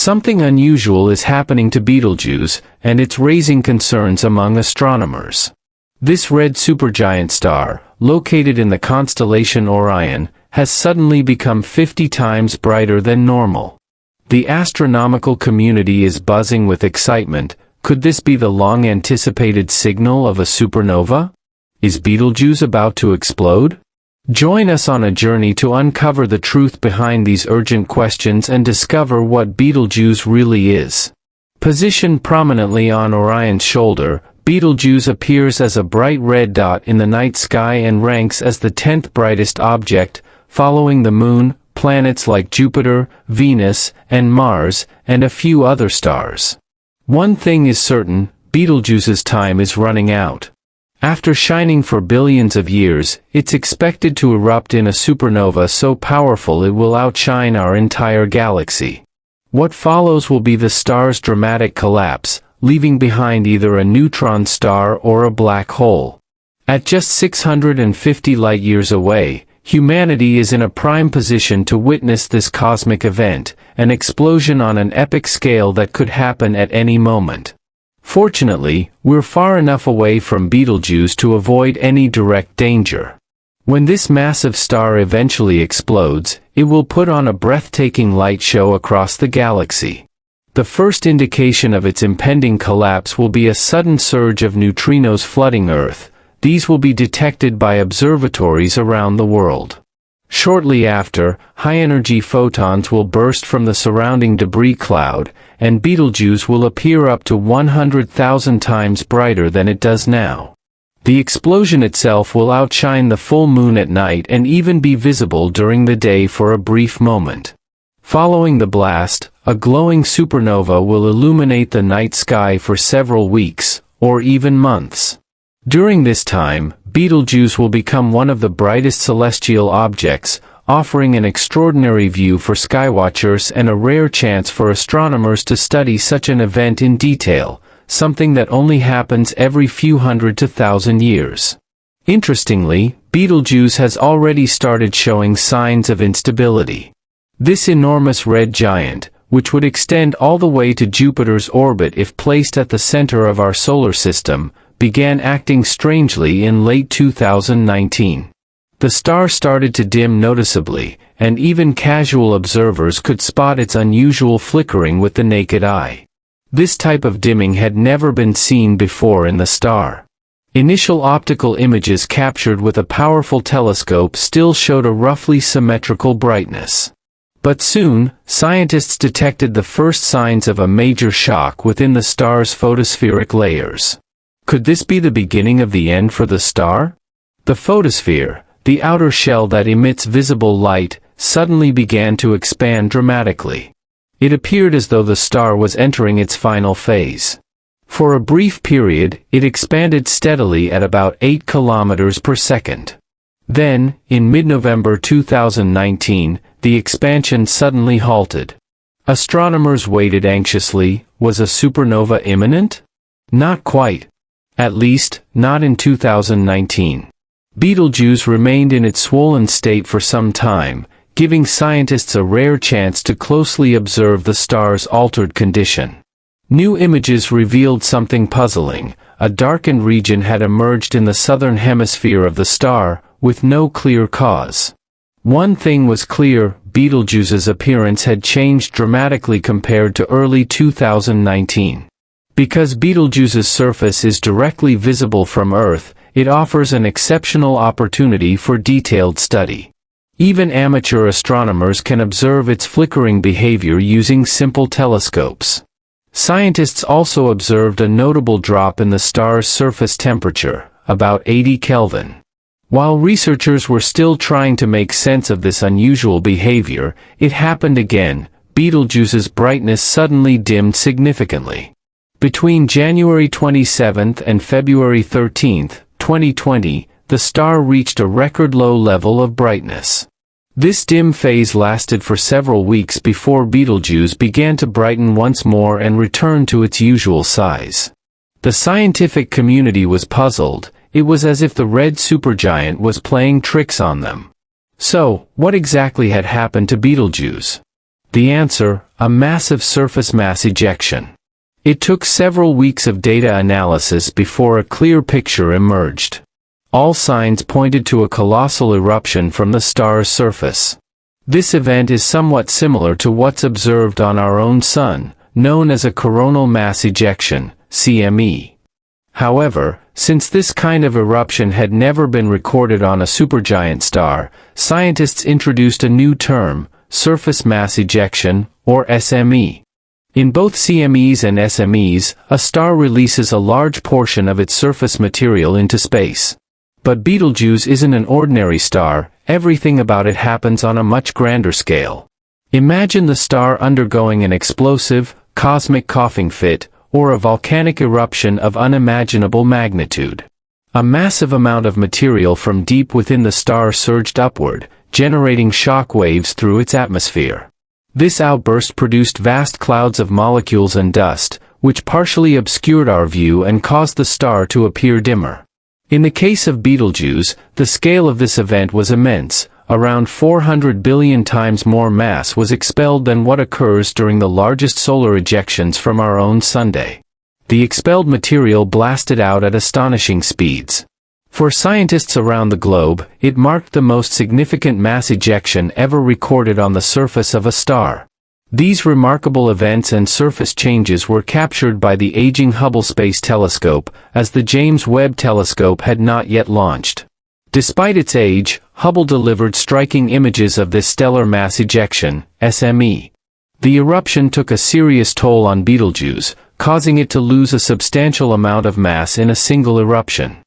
Something unusual is happening to Betelgeuse, and it's raising concerns among astronomers. This red supergiant star, located in the constellation Orion, has suddenly become 50 times brighter than normal. The astronomical community is buzzing with excitement. Could this be the long-anticipated signal of a supernova? Is Betelgeuse about to explode? Join us on a journey to uncover the truth behind these urgent questions and discover what Betelgeuse really is. Positioned prominently on Orion's shoulder, Betelgeuse appears as a bright red dot in the night sky and ranks as the 10th brightest object, following the Moon, planets like Jupiter, Venus, and Mars, and a few other stars. One thing is certain: Betelgeuse's time is running out. After shining for billions of years, it's expected to erupt in a supernova so powerful it will outshine our entire galaxy. What follows will be the star's dramatic collapse, leaving behind either a neutron star or a black hole. At just 650 light-years away, humanity is in a prime position to witness this cosmic event, an explosion on an epic scale that could happen at any moment. Fortunately, we're far enough away from Betelgeuse to avoid any direct danger. When this massive star eventually explodes, it will put on a breathtaking light show across the galaxy. The first indication of its impending collapse will be a sudden surge of neutrinos flooding Earth. These will be detected by observatories around the world. Shortly after, high-energy photons will burst from the surrounding debris cloud, and Betelgeuse will appear up to 100,000 times brighter than it does now. The explosion itself will outshine the full moon at night and even be visible during the day for a brief moment. Following the blast, a glowing supernova will illuminate the night sky for several weeks, or even months. During this time, Betelgeuse will become one of the brightest celestial objects, offering an extraordinary view for skywatchers and a rare chance for astronomers to study such an event in detail, something that only happens every few hundred to thousand years. Interestingly, Betelgeuse has already started showing signs of instability. This enormous red giant, which would extend all the way to Jupiter's orbit if placed at the center of our solar system, began acting strangely in late 2019. The star started to dim noticeably, and even casual observers could spot its unusual flickering with the naked eye. This type of dimming had never been seen before in the star. Initial optical images captured with a powerful telescope still showed a roughly symmetrical brightness. But soon, scientists detected the first signs of a major shock within the star's photospheric layers. Could this be the beginning of the end for the star? The photosphere, the outer shell that emits visible light, suddenly began to expand dramatically. It appeared as though the star was entering its final phase. For a brief period, it expanded steadily at about 8 kilometers per second. Then, in mid-November 2019, the expansion suddenly halted. Astronomers waited anxiously. Was a supernova imminent? Not quite. At least, not in 2019. Betelgeuse remained in its swollen state for some time, giving scientists a rare chance to closely observe the star's altered condition. New images revealed something puzzling. A darkened region had emerged in the southern hemisphere of the star, with no clear cause. One thing was clear: Betelgeuse's appearance had changed dramatically compared to early 2019. Because Betelgeuse's surface is directly visible from Earth, it offers an exceptional opportunity for detailed study. Even amateur astronomers can observe its flickering behavior using simple telescopes. Scientists also observed a notable drop in the star's surface temperature, about 80 Kelvin. While researchers were still trying to make sense of this unusual behavior, it happened again. Betelgeuse's brightness suddenly dimmed significantly. Between January 27 and February 13, 2020, the star reached a record low level of brightness. This dim phase lasted for several weeks before Betelgeuse began to brighten once more and return to its usual size. The scientific community was puzzled. It was as if the red supergiant was playing tricks on them. So, what exactly had happened to Betelgeuse? The answer: a massive surface mass ejection. It took several weeks of data analysis before a clear picture emerged. All signs pointed to a colossal eruption from the star's surface. This event is somewhat similar to what's observed on our own Sun, known as a coronal mass ejection, CME. However, since this kind of eruption had never been recorded on a supergiant star, scientists introduced a new term, surface mass ejection, or SME. In both CMEs and SMEs, a star releases a large portion of its surface material into space. But Betelgeuse isn't an ordinary star, everything about it happens on a much grander scale. Imagine the star undergoing an explosive, cosmic coughing fit, or a volcanic eruption of unimaginable magnitude. A massive amount of material from deep within the star surged upward, generating shock waves through its atmosphere. This outburst produced vast clouds of molecules and dust, which partially obscured our view and caused the star to appear dimmer. In the case of Betelgeuse, the scale of this event was immense. Around 400 billion times more mass was expelled than what occurs during the largest solar ejections from our own Sunday. The expelled material blasted out at astonishing speeds. For scientists around the globe, it marked the most significant mass ejection ever recorded on the surface of a star. These remarkable events and surface changes were captured by the aging Hubble Space Telescope, as the James Webb Telescope had not yet launched. Despite its age, Hubble delivered striking images of this stellar mass ejection, SME. The eruption took a serious toll on Betelgeuse, causing it to lose a substantial amount of mass in a single eruption.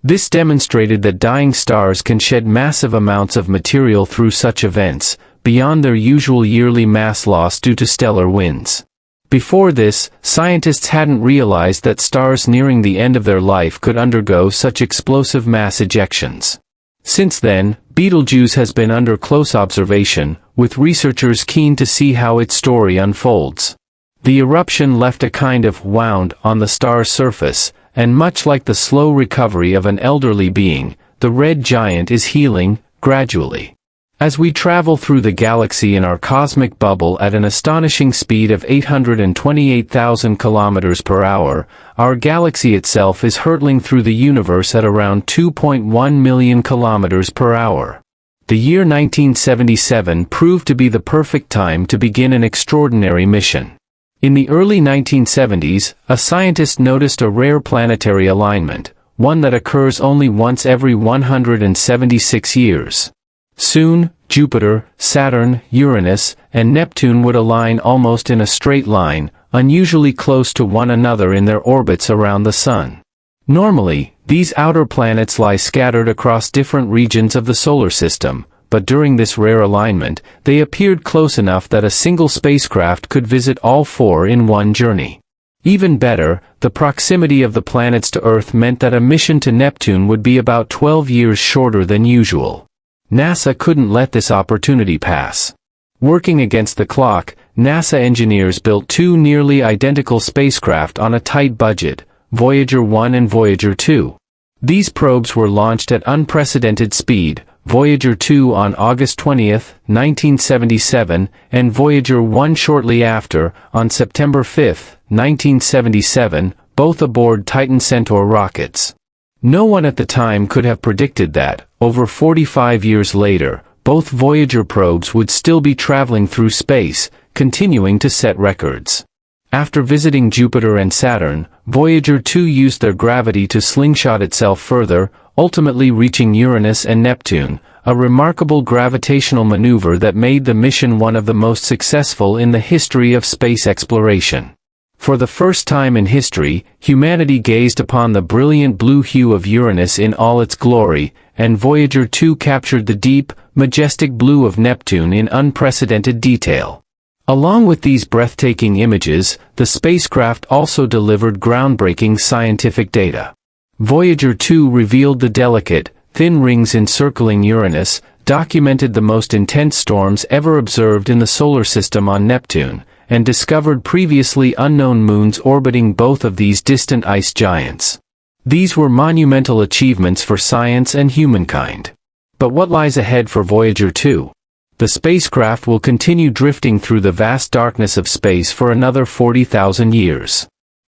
This demonstrated that dying stars can shed massive amounts of material through such events, beyond their usual yearly mass loss due to stellar winds. Before this, scientists hadn't realized that stars nearing the end of their life could undergo such explosive mass ejections. Since then, Betelgeuse has been under close observation, with researchers keen to see how its story unfolds. The eruption left a kind of wound on the star's surface, and much like the slow recovery of an elderly being, the red giant is healing, gradually. As we travel through the galaxy in our cosmic bubble at an astonishing speed of 828,000 kilometers per hour, our galaxy itself is hurtling through the universe at around 2.1 million kilometers per hour. The year 1977 proved to be the perfect time to begin an extraordinary mission. In the early 1970s, a scientist noticed a rare planetary alignment, one that occurs only once every 176 years. Soon, Jupiter, Saturn, Uranus, and Neptune would align almost in a straight line, unusually close to one another in their orbits around the Sun. Normally, these outer planets lie scattered across different regions of the solar system, but during this rare alignment, they appeared close enough that a single spacecraft could visit all four in one journey. Even better, the proximity of the planets to Earth meant that a mission to Neptune would be about 12 years shorter than usual. NASA couldn't let this opportunity pass. Working against the clock, NASA engineers built two nearly identical spacecraft on a tight budget, Voyager 1 and Voyager 2. These probes were launched at unprecedented speed, Voyager 2 on August 20, 1977, and Voyager 1 shortly after, on September 5, 1977, both aboard Titan Centaur rockets. No one at the time could have predicted that, over 45 years later, both Voyager probes would still be traveling through space, continuing to set records. After visiting Jupiter and Saturn, Voyager 2 used their gravity to slingshot itself further, ultimately reaching Uranus and Neptune, a remarkable gravitational maneuver that made the mission one of the most successful in the history of space exploration. For the first time in history, humanity gazed upon the brilliant blue hue of Uranus in all its glory, and Voyager 2 captured the deep, majestic blue of Neptune in unprecedented detail. Along with these breathtaking images, the spacecraft also delivered groundbreaking scientific data. Voyager 2 revealed the delicate, thin rings encircling Uranus, documented the most intense storms ever observed in the solar system on Neptune, and discovered previously unknown moons orbiting both of these distant ice giants. These were monumental achievements for science and humankind. But what lies ahead for Voyager 2? The spacecraft will continue drifting through the vast darkness of space for another 40,000 years.